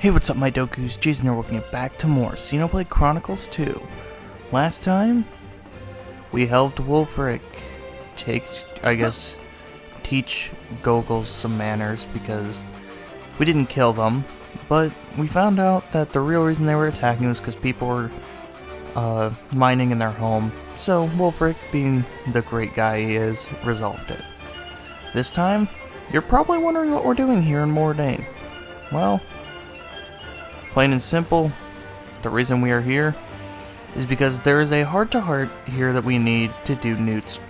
Hey, what's up, my Dokus? Jason here, welcome you back to more Xenoblade Chronicles 2. Last time, we helped Wulfric teach Gogles some manners because we didn't kill them, but we found out that the real reason they were attacking was because people were mining in their home, so Wulfric, being the great guy he is, resolved it. This time, you're probably wondering what we're doing here in Mordain. Well, plain and simple, the reason we are here is because there is a heart-to-heart here that we need to do Newt's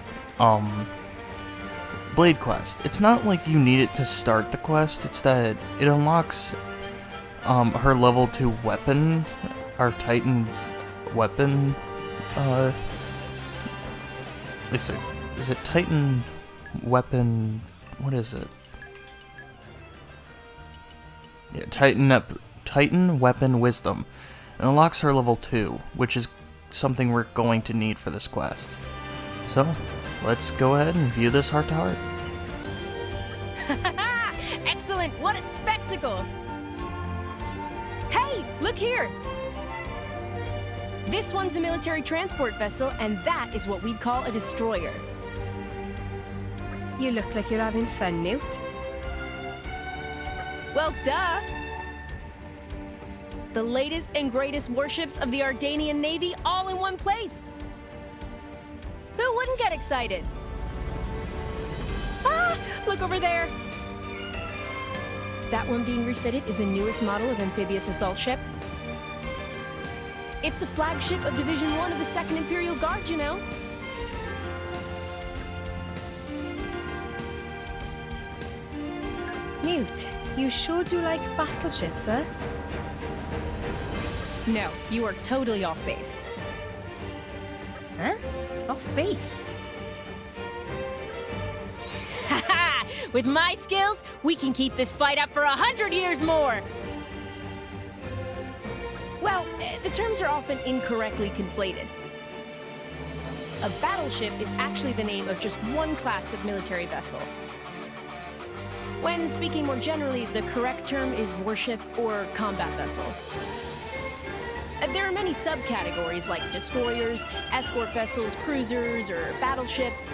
Blade quest. It's not like you need it to start the quest, it's that it unlocks her level 2 weapon, our Titan weapon, is it Titan weapon, what is it? Yeah, Titan Weapon Wisdom, and unlocks her level 2, which is something we're going to need for this quest. So, let's go ahead and view this heart-to-heart. Excellent! What a spectacle! Hey, look here! This one's a military transport vessel, and that is what we'd call a destroyer. You look like you're having fun, Newt. Well, duh! The latest and greatest warships of the Ardainian Navy all in one place! Who wouldn't get excited? Ah! Look over there! That one being refitted is the newest model of amphibious assault ship. It's the flagship of Division 1 of the 2nd Imperial Guard, you know? Newt, you sure do like battleships, huh? No, you are totally off base. Huh? Off base? Haha! With my skills, we can keep this fight up for 100 years more! Well, the terms are often incorrectly conflated. A battleship is actually the name of just one class of military vessel. When speaking more generally, the correct term is warship or combat vessel. There are many subcategories like destroyers, escort vessels, cruisers, or battleships.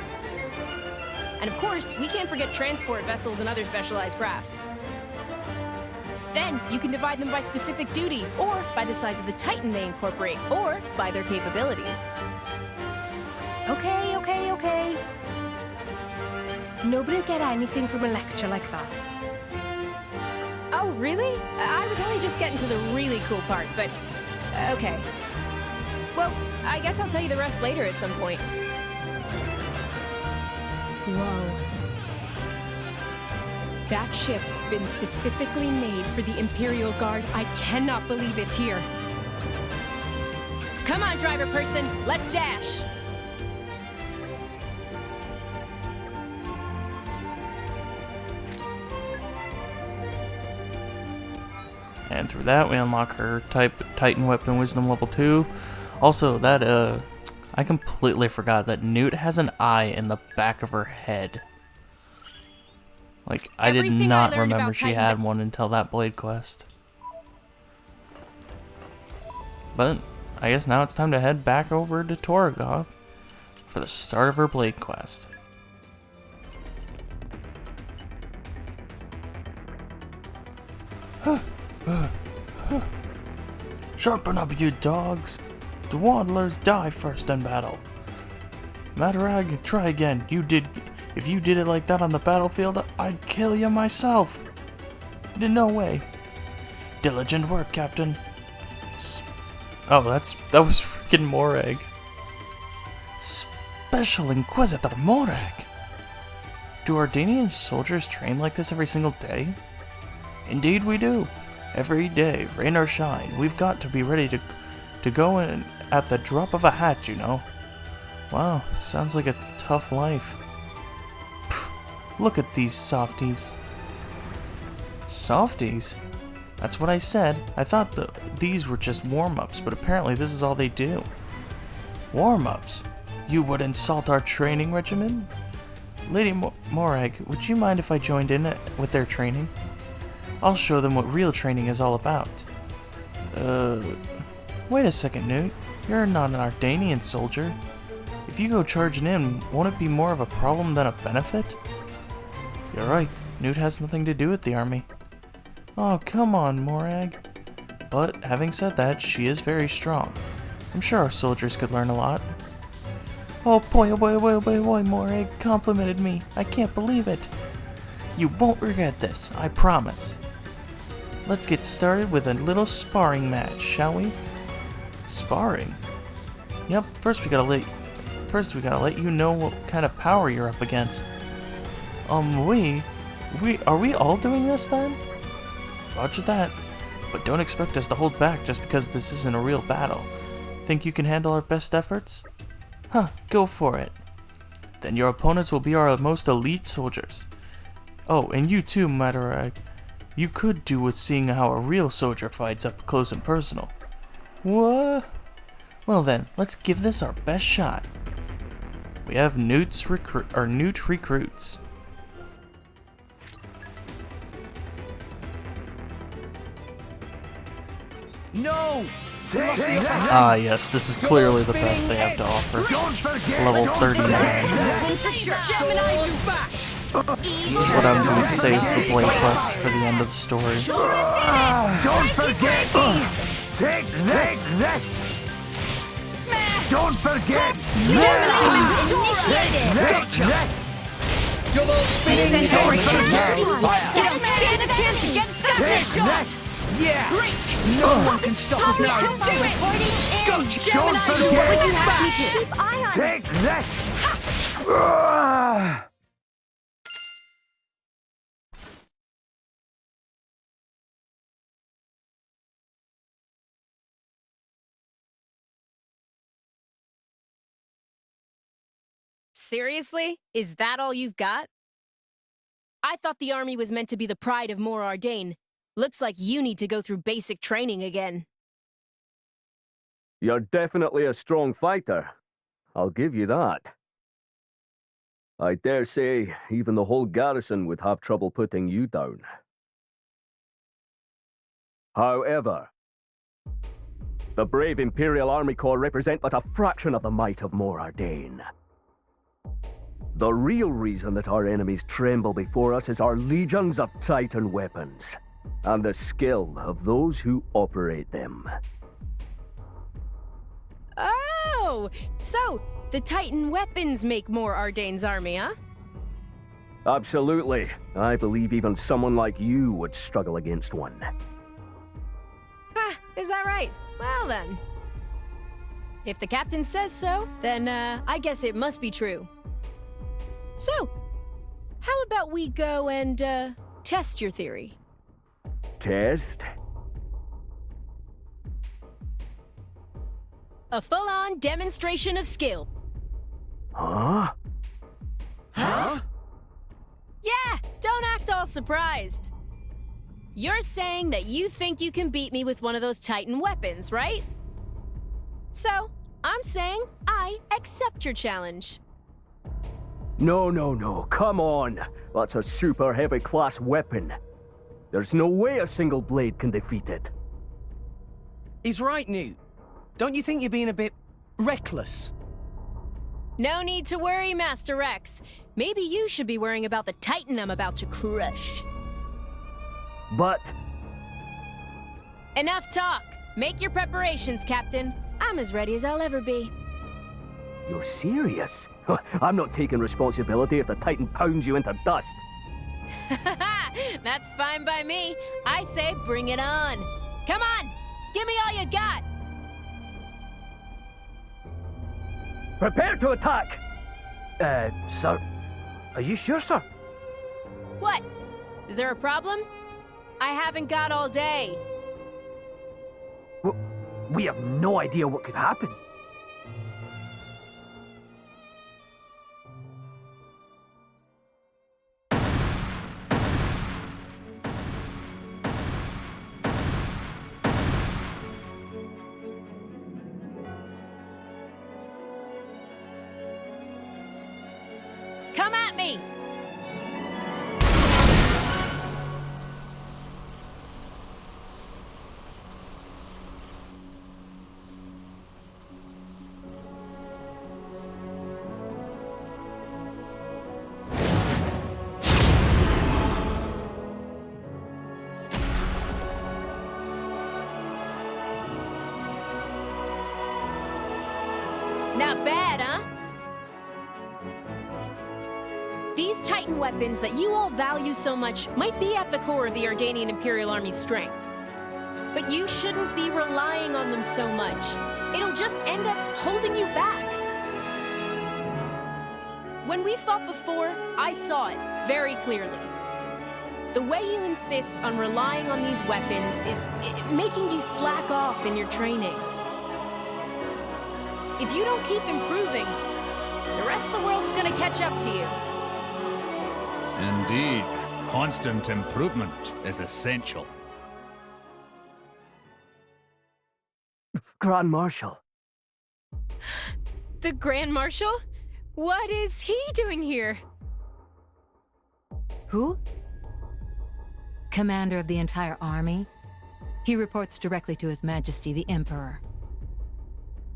And of course, we can't forget transport vessels and other specialized craft. Then, you can divide them by specific duty, or by the size of the Titan they incorporate, or by their capabilities. Okay. Nobody'll get anything from a lecture like that. Oh, really? I was only just getting to the really cool part, but okay. Well, I guess I'll tell you the rest later at some point. Whoa. That ship's been specifically made for the Imperial Guard. I cannot believe it's here. Come on, driver person, let's dash! And through that, we unlock her Titan Weapon Wisdom level 2. Also, that, I completely forgot that Newt has an eye in the back of her head. Like, I did not remember she had one until that Blade quest. But, I guess now it's time to head back over to Torgoth for the start of her Blade quest. Sharpen up, you dogs! The waddlers die first in battle. Matarag, try again. If you did it like that on the battlefield, I'd kill you myself. No way. Diligent work, Captain. Oh, that was freaking Morag. Special Inquisitor Morag. Do Ardainian soldiers train like this every single day? Indeed we do. Every day, rain or shine, we've got to be ready to go in at the drop of a hat, you know. Wow, sounds like a tough life. Pfft, look at these softies. Softies? That's what I said. I thought these were just warm-ups, but apparently this is all they do. Warm-ups? You would insult our training regimen? Lady Morag, would you mind if I joined in with their training? I'll show them what real training is all about. Wait a second, Newt. You're not an Ardainian soldier. If you go charging in, won't it be more of a problem than a benefit? You're right. Newt has nothing to do with the army. Oh, come on, Morag. But, having said that, she is very strong. I'm sure our soldiers could learn a lot. Oh boy, Morag complimented me. I can't believe it. You won't regret this, I promise. Let's get started with a little sparring match, shall we? Sparring? Yep, first we gotta let you know what kind of power you're up against. Are we all doing this then? Roger that. But don't expect us to hold back just because this isn't a real battle. Think you can handle our best efforts? Huh, go for it. Then your opponents will be our most elite soldiers. Oh, and you too, Matarag. You could do with seeing how a real soldier fights up close and personal. What? Well then, let's give this our best shot. We have Newt recruits. No! Ah yes, this is clearly the best they have to offer. Level 39. This is what I'm going to save the Blade Quest for the end of the story. Don't forget! Take that! Don't forget! Double spinning! You don't stand a chance against that shot! Yeah! No one can stop us now! Do it! Gotcha! Gemini, Don't forget! what would you have me do? Keep eye on Take that! Seriously? Is that all you've got? I thought the army was meant to be the pride of Mor Ardain. Looks like you need to go through basic training again. You're definitely a strong fighter. I'll give you that. I dare say even the whole garrison would have trouble putting you down. However, the brave Imperial Army Corps represent but a fraction of the might of Mor Ardain. The real reason that our enemies tremble before us is our legions of Titan weapons, and the skill of those who operate them. Oh! So, the Titan weapons make Mor Ardain's army, huh? Absolutely. I believe even someone like you would struggle against one. Ha! Is that right? Well then. If the captain says so, then I guess it must be true. So, how about we go and test your theory? Test? A full-on demonstration of skill. Huh? Huh? Yeah, don't act all surprised. You're saying that you think you can beat me with one of those Titan weapons, right? So, I'm saying I accept your challenge. No, come on. That's a super heavy class weapon. There's no way a single blade can defeat it. He's right, Newt. Don't you think you're being a bit reckless? No need to worry, Master Rex. Maybe you should be worrying about the Titan I'm about to crush. But... Enough talk. Make your preparations, Captain. I'm as ready as I'll ever be. You're serious? I'm not taking responsibility if the Titan pounds you into dust. That's fine by me. I say bring it on. Come on, give me all you got. Prepare to attack! Sir, are you sure, sir? What? Is there a problem? I haven't got all day. We have no idea what could happen. Come at me! These Titan weapons that you all value so much might be at the core of the Ardainian Imperial Army's strength. But you shouldn't be relying on them so much. It'll just end up holding you back. When we fought before, I saw it very clearly. The way you insist on relying on these weapons is making you slack off in your training. If you don't keep improving, the rest of the world is gonna catch up to you. Indeed, constant improvement is essential. Grand Marshal. The Grand Marshal? What is he doing here? Who? Commander of the entire army. He reports directly to His Majesty the Emperor.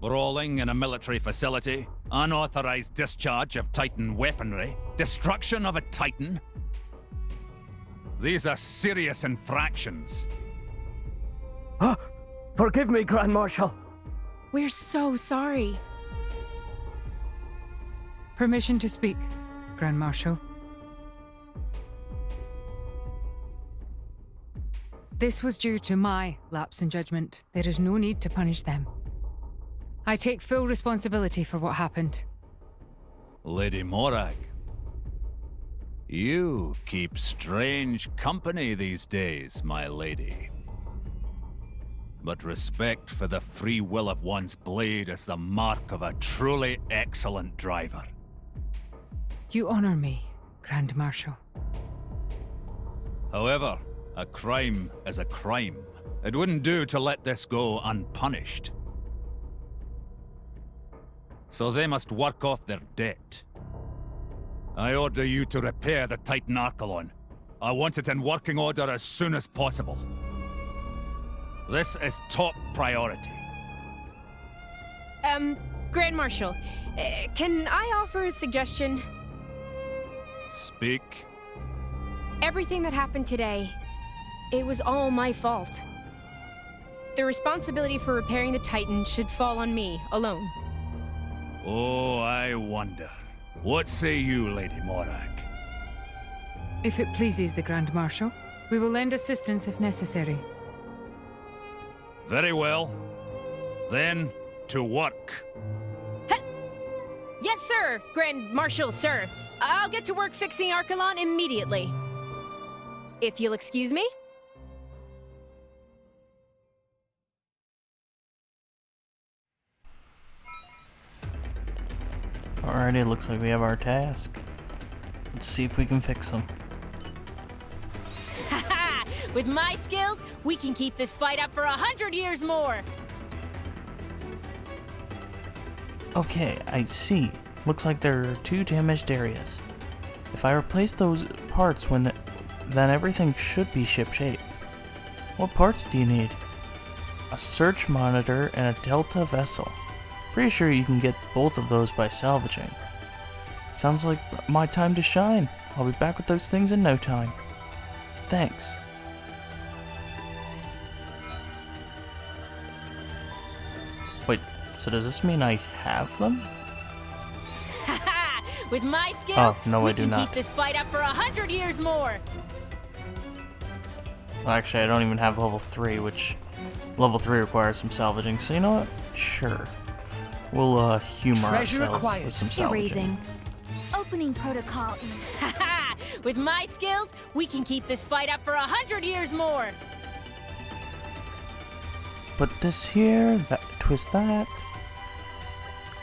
Brawling in a military facility, unauthorized discharge of Titan weaponry, destruction of a Titan. These are serious infractions. Forgive me, Grand Marshal. We're so sorry. Permission to speak, Grand Marshal. This was due to my lapse in judgment. There is no need to punish them. I take full responsibility for what happened. Lady Morag, you keep strange company these days, my lady. But respect for the free will of one's blade is the mark of a truly excellent driver. You honor me, Grand Marshal. However, a crime is a crime. It wouldn't do to let this go unpunished. So they must work off their debt. I order you to repair the Titan Archelon. I want it in working order as soon as possible. This is top priority. Grand Marshal, can I offer a suggestion? Speak. Everything that happened today, it was all my fault. The responsibility for repairing the Titan should fall on me, alone. Oh, I wonder. What say you, Lady Morag? If it pleases the Grand Marshal, we will lend assistance if necessary. Very well. Then, to work. Yes, sir, Grand Marshal, sir. I'll get to work fixing Archelon immediately. If you'll excuse me? Alrighty, looks like we have our task. Let's see if we can fix them. Haha! With my skills, we can keep this fight up for 100 years more! Okay, I see. Looks like there are 2 damaged areas. If I replace those parts then everything should be shipshape. What parts do you need? A search monitor and a Delta vessel. Pretty sure you can get both of those by salvaging. Sounds like my time to shine. I'll be back with those things in no time. Thanks. Wait, so does this mean I have them? Haha! With my skills, Oh, no, we I do can not. keep this fight up for 100 years more! Well, actually, I don't even have level 3, which level 3 requires some salvaging, so you know what? Sure. We'll humor Treasure ourselves acquired. with some salvaging. Opening protocol. Haha! With my skills, we can keep this fight up for 100 years more! Put this here, twist that.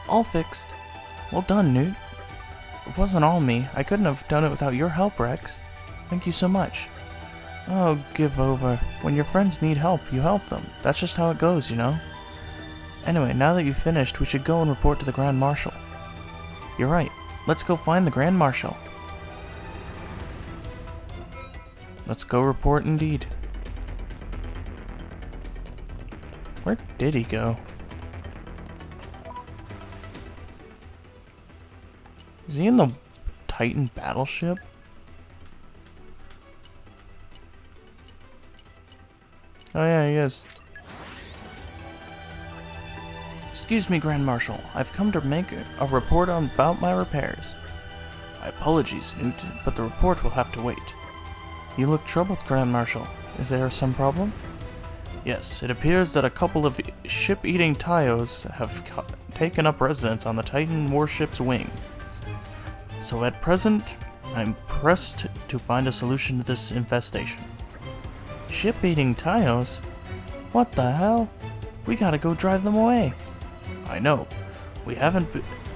All fixed. Well done, Newt. It wasn't all me. I couldn't have done it without your help, Rex. Thank you so much. Oh, give over. When your friends need help, you help them. That's just how it goes, you know? Anyway, now that you've finished, we should go and report to the Grand Marshal. You're right. Let's go find the Grand Marshal. Let's go report indeed. Where did he go? Is he in the Titan battleship? Oh yeah, he is. Excuse me, Grand Marshal. I've come to make a report about my repairs. My apologies, Newt, but the report will have to wait. You look troubled, Grand Marshal. Is there some problem? Yes, it appears that a couple of ship-eating Tyos have taken up residence on the Titan warship's wing. So at present, I'm pressed to find a solution to this infestation. Ship-eating Tyos? What the hell? We gotta go drive them away. I know. We haven't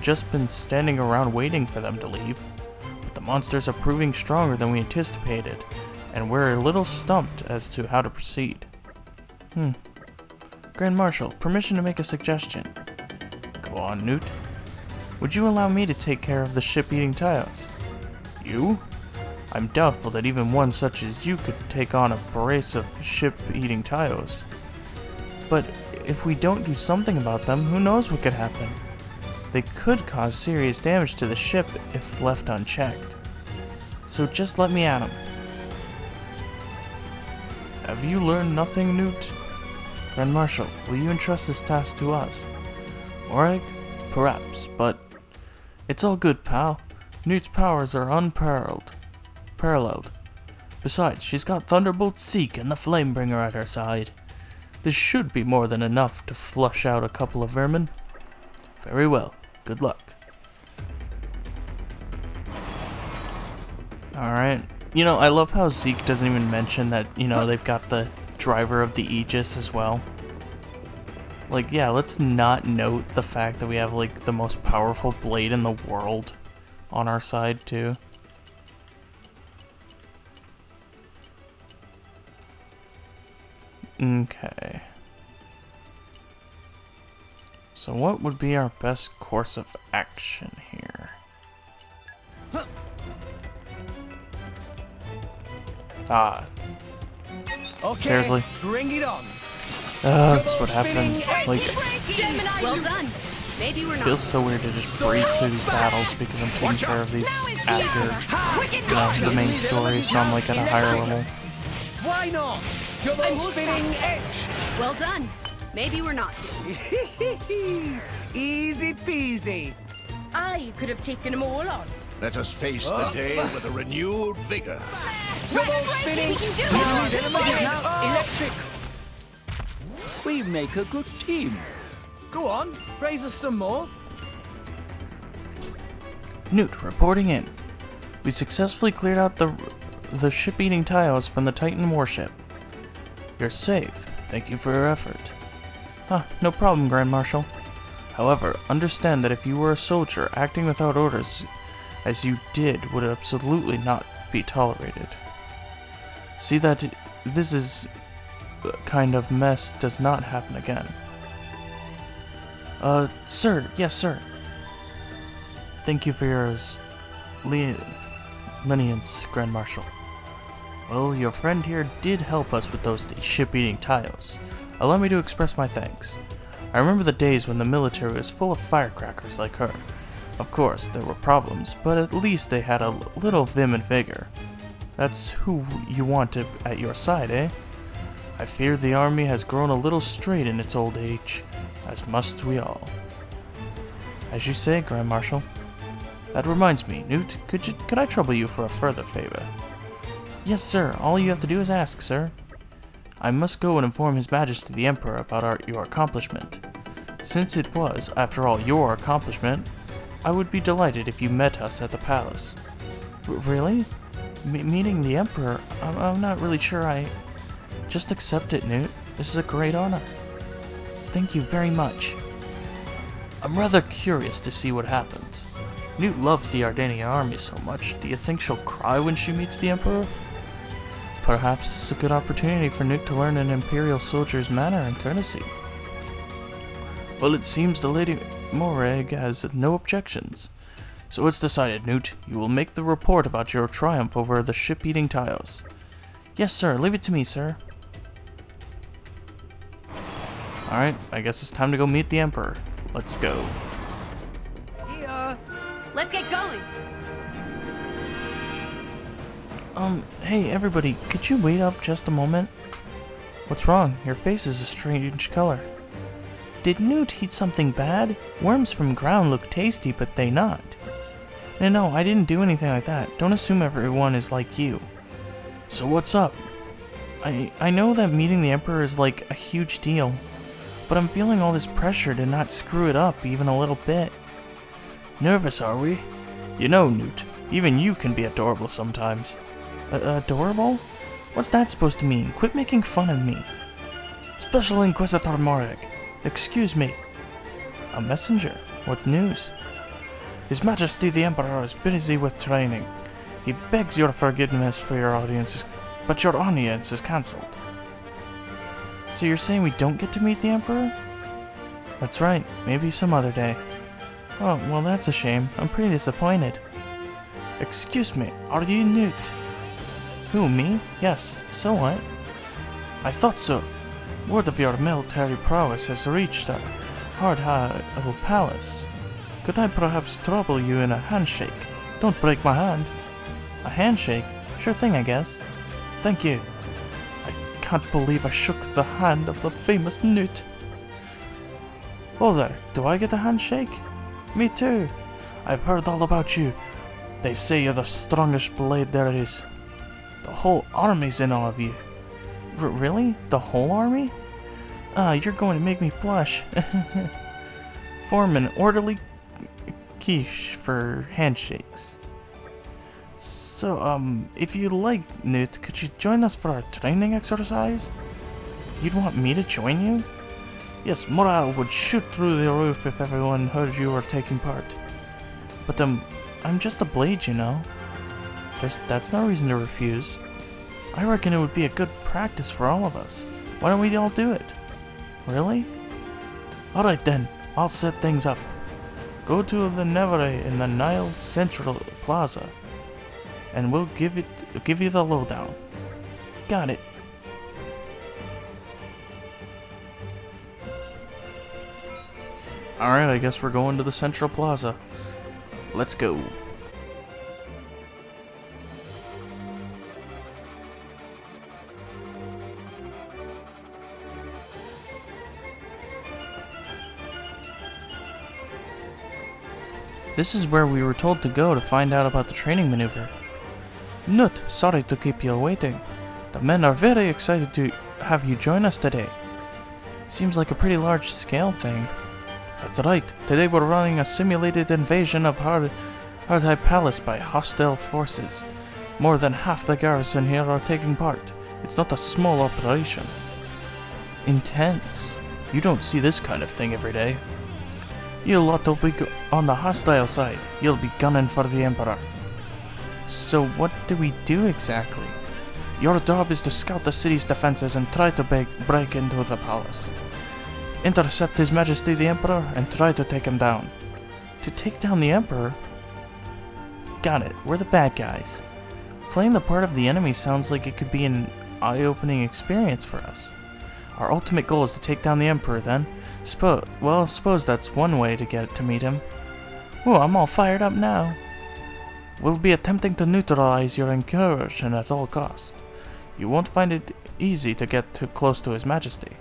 just been standing around waiting for them to leave, but the monsters are proving stronger than we anticipated, and we're a little stumped as to how to proceed. Grand Marshal, permission to make a suggestion. Go on, Newt. Would you allow me to take care of the ship-eating Tyos? You? I'm doubtful that even one such as you could take on a brace of ship-eating Tyos. But if we don't do something about them, who knows what could happen? They could cause serious damage to the ship if left unchecked. So just let me at them. Have you learned nothing, Newt? Grand Marshal, will you entrust this task to us? Morag? Perhaps, but it's all good, pal. Newt's powers are unparalleled. Besides, she's got Thunderbolt Seek and the Flamebringer at her side. This should be more than enough to flush out a couple of vermin. Very well. Good luck. Alright. You know, I love how Zeke doesn't even mention that, you know, they've got the driver of the Aegis as well. Like, yeah, let's not note the fact that we have, like, the most powerful blade in the world on our side, too. Okay. So what would be our best course of action here? Ah. Okay, seriously? bring it on. That's what happens. Like, Well done. Maybe we're it not. feels so weird to just breeze through these battles because I'm taking care of these after, you know, the main story, so I'm like at a higher level. Why not? Double spinning edge. Well done. Maybe we're not. Easy peasy. I could have taken them all on. Let us face the day with a renewed vigor. Double spinning. We can do Dynamite. Electric. We make a good team. Go on, raise us some more. Newt, reporting in. We successfully cleared out the ship-eating Tyos from the Titan warship. You're safe. Thank you for your effort. No problem, Grand Marshal. However, understand that if you were a soldier, acting without orders, as you did, would absolutely not be tolerated. See that this is kind of mess does not happen again. Sir, yes, sir. Thank you for your lenience, Grand Marshal. Well, your friend here did help us with those ship-eating Tyos. Allow me to express my thanks. I remember the days when the military was full of firecrackers like her. Of course, there were problems, but at least they had a little vim and vigor. That's who you want at your side, eh? I fear the army has grown a little straight in its old age, as must we all. As you say, Grand Marshal. That reminds me, Newt, could I trouble you for a further favor? Yes, sir. All you have to do is ask, sir. I must go and inform His Majesty the Emperor about your accomplishment. Since it was, after all, your accomplishment, I would be delighted if you met us at the palace. Really? Meeting the Emperor? I'm not really sure I... Just accept it, Newt. This is a great honor. Thank you very much. I'm rather curious to see what happens. Newt loves the Ardainian Army so much. Do you think she'll cry when she meets the Emperor? Perhaps it's a good opportunity for Newt to learn an Imperial soldier's manner and courtesy. Well, it seems the Lady Morag has no objections. So it's decided, Newt. You will make the report about your triumph over the ship-eating Tyos. Yes, sir. Leave it to me, sir. Alright, I guess it's time to go meet the Emperor. Let's go. Let's get going. Hey, everybody, could you wait up just a moment? What's wrong? Your face is a strange color. Did Newt eat something bad? Worms from ground look tasty, but they not. No, I didn't do anything like that. Don't assume everyone is like you. So what's up? I know that meeting the Emperor is like a huge deal, but I'm feeling all this pressure to not screw it up even a little bit. Nervous, are we? You know, Newt, even you can be adorable sometimes. Adorable? What's that supposed to mean? Quit making fun of me. Special Inquisitor Morag, excuse me. A messenger? What news? His Majesty the Emperor is busy with training. He begs your forgiveness for your audience, but your audience is cancelled. So you're saying we don't get to meet the Emperor? That's right, maybe some other day. Oh, well that's a shame. I'm pretty disappointed. Excuse me, are you Newt? Who, me? Yes, so what? I thought so. Word of your military prowess has reached Hardha Palace. Could I perhaps trouble you in a handshake? Don't break my hand. A handshake? Sure thing, I guess. Thank you. I can't believe I shook the hand of the famous Newt. Oh there, do I get a handshake? Me too. I've heard all about you. They say you're the strongest blade there is. The whole army's in awe of you. Really? The whole army? Ah, you're going to make me blush. Form an orderly quiche for handshakes. So, if you like, Newt, could you join us for our training exercise? You'd want me to join you? Yes, morale would shoot through the roof if everyone heard you were taking part. But, I'm just a blade, you know. That's no reason to refuse. I reckon it would be a good practice for all of us. Why don't we all do it? Really? Alright then, I'll set things up. Go to the Nevere in the Nile Central Plaza, and we'll give you the lowdown. Got it. Alright, I guess we're going to the Central Plaza. Let's go. This is where we were told to go to find out about the training maneuver. Newt, sorry to keep you waiting. The men are very excited to have you join us today. Seems like a pretty large scale thing. That's right, today we're running a simulated invasion of Hardhigh Palace by hostile forces. More than half the garrison here are taking part. It's not a small operation. Intense. You don't see this kind of thing every day. You lot will be on the hostile side. You'll be gunning for the Emperor. So what do we do exactly? Your job is to scout the city's defenses and try to break into the palace. Intercept His Majesty the Emperor and try to take him down. To take down the Emperor? Got it, we're the bad guys. Playing the part of the enemy sounds like it could be an eye-opening experience for us. Our ultimate goal is to take down the Emperor, then. Suppose that's one way to get to meet him. Ooh, I'm all fired up now. We'll be attempting to neutralize your incursion at all costs. You won't find it easy to get too close to His Majesty.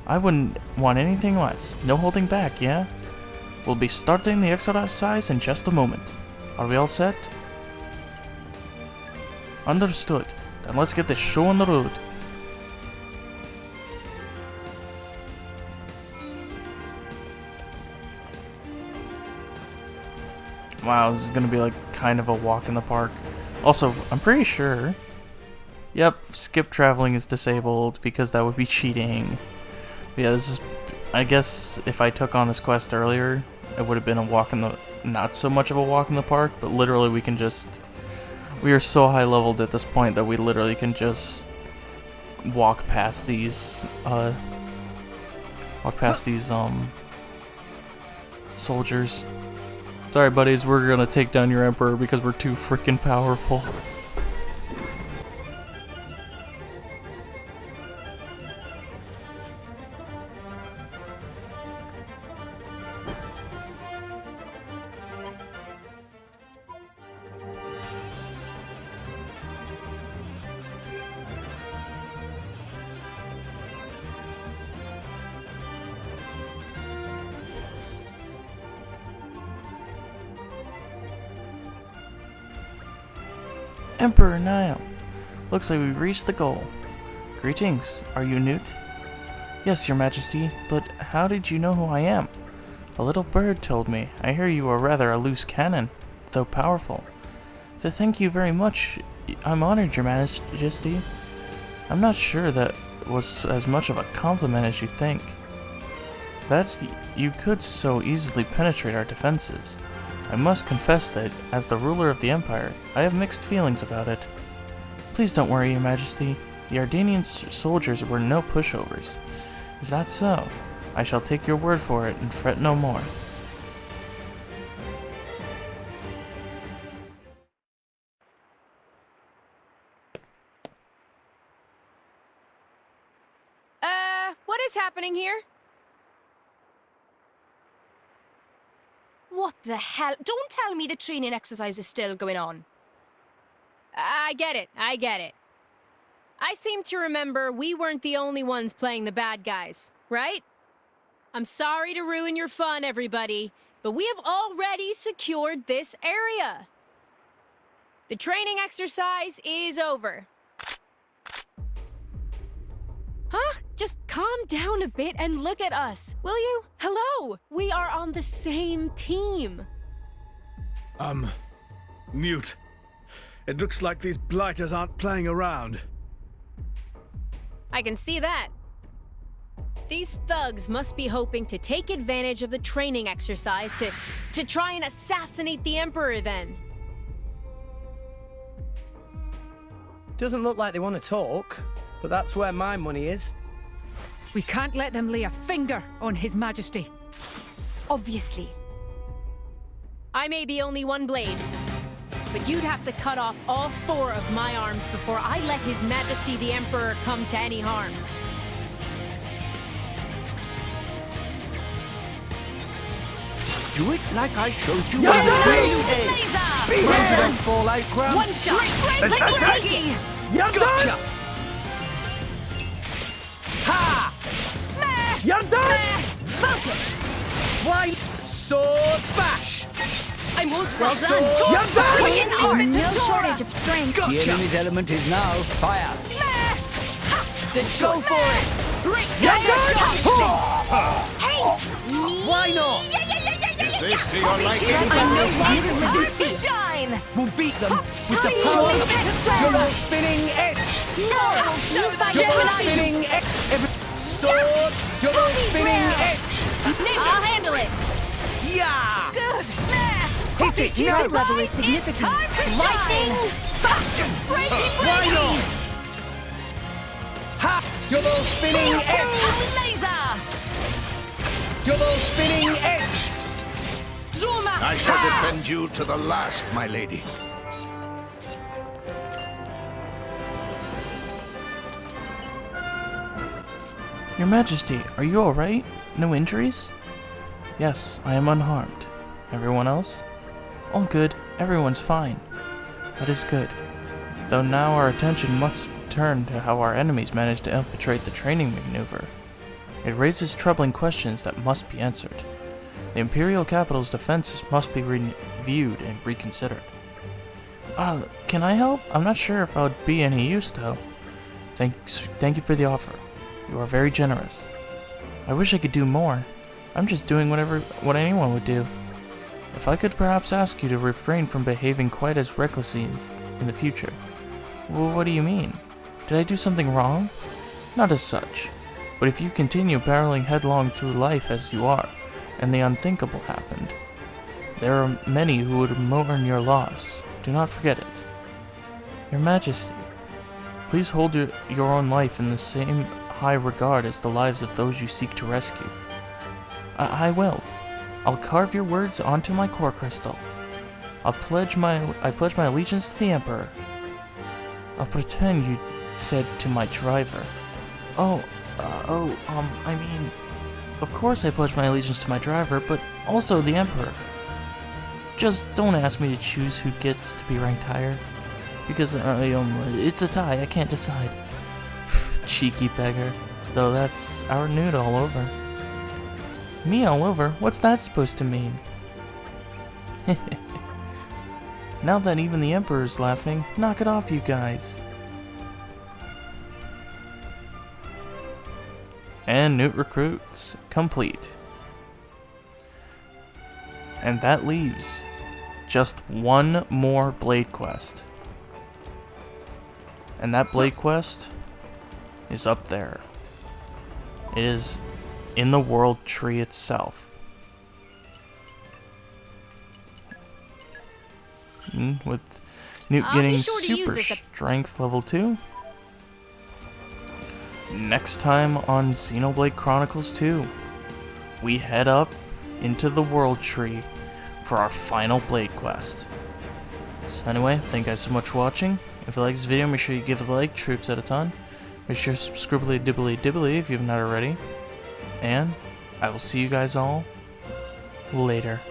I wouldn't want anything less. No holding back, yeah? We'll be starting the exercise in just a moment. Are we all set? Understood. Then let's get this show on the road. Wow, this is gonna be like kind of a walk in the park. Also, I'm pretty sure. Yep, skip traveling is disabled because that would be cheating. Yeah, this is. I guess if I took on this quest earlier, it would have been a walk in the. Not so much of a walk in the park, but literally we can just. We are so high leveled at this point that we literally can just walk past these. Soldiers. Sorry, buddies, we're gonna take down your Emperor because we're too freaking powerful. Emperor Niall. Looks like we've reached the goal. Greetings. Are you Newt? Yes, Your Majesty, but how did you know who I am? A little bird told me. I hear you are rather a loose cannon, though powerful. So thank you very much. I'm honored, Your Majesty. I'm not sure that was as much of a compliment as you think. That you could so easily penetrate our defenses. I must confess that, as the ruler of the Empire, I have mixed feelings about it. Please don't worry, Your Majesty. The Ardainian soldiers were no pushovers. Is that so? I shall take your word for it and fret no more. What is happening here? What the hell? Don't tell me the training exercise is still going on. I get it. I seem to remember we weren't the only ones playing the bad guys, right? I'm sorry to ruin your fun, everybody, but we have already secured this area. The training exercise is over. Huh? Just calm down a bit and look at us, will you? Hello! We are on the same team. Newt. It looks like these blighters aren't playing around. I can see that. These thugs must be hoping to take advantage of the training exercise to try and assassinate the Emperor then. Doesn't look like they want to talk, but that's where my money is. We can't let them lay a finger on His Majesty. Obviously. I may be only one blade, but you'd have to cut off all 4 of my arms before I let His Majesty the Emperor come to any harm. Do it like I showed you. Laser! President Fallout Ground. One shot! Great! You're done! Ha! You're done! Focus! Why? Sword bash! I'm all Well done! done. You're done! Quick in orbit No to shortage of strength. The enemy's element is now fire. Then go for it! Race You're done! Hey! Why not? Is this to your liking? I'm no longer time to shine! We'll beat them with the Please power leave of it to double them. spinning edge! I'll show the Double Gemini! spinning edge! Sword, double spinning edge! I'll handle it. Yeah! Good! Hit it! Your No! level is significant. Time to shine! Bastion! Why not? Ha! Double spinning edge! Laser! Double spinning edge! Zoom out! I shall defend you to the last, my lady. Your Majesty, are you alright? No injuries? Yes, I am unharmed. Everyone else? All good. Everyone's fine. That is good. Though now our attention must turn to how our enemies managed to infiltrate the training maneuver. It raises troubling questions that must be answered. The Imperial capital's defenses must be reviewed and reconsidered. Can I help? I'm not sure if I would be any use, though. Thank you for the offer. You are very generous. I wish I could do more. I'm just doing what anyone would do. If I could perhaps ask you to refrain from behaving quite as recklessly in the future. Well, what do you mean? Did I do something wrong? Not as such. But if you continue barreling headlong through life as you are, and the unthinkable happened, there are many who would mourn your loss. Do not forget it. Your Majesty, please hold your own life in the same high regard as the lives of those you seek to rescue. I will. I'll carve your words onto my core crystal. I pledge my allegiance to the Emperor. I'll pretend you said to my driver. I mean, of course I pledge my allegiance to my driver, but also the Emperor. Just don't ask me to choose who gets to be ranked higher, because it's a tie, I can't decide. Cheeky beggar, though that's our Newt all over. Me all over? What's that supposed to mean? Now that even the Emperor's laughing, knock it off, you guys. And Newt recruits complete. And that leaves just one more Blade quest. And that Blade quest is up there. It is in the world tree itself. With Newt getting super strength level 2. Next time on Xenoblade Chronicles 2, we head up into the world tree for our final Blade quest. So anyway, thank you guys so much for watching. If you like this video, make sure you give it a like, troops at a ton. Make sure to subscribe dibbly if you have not already. And I will see you guys all later.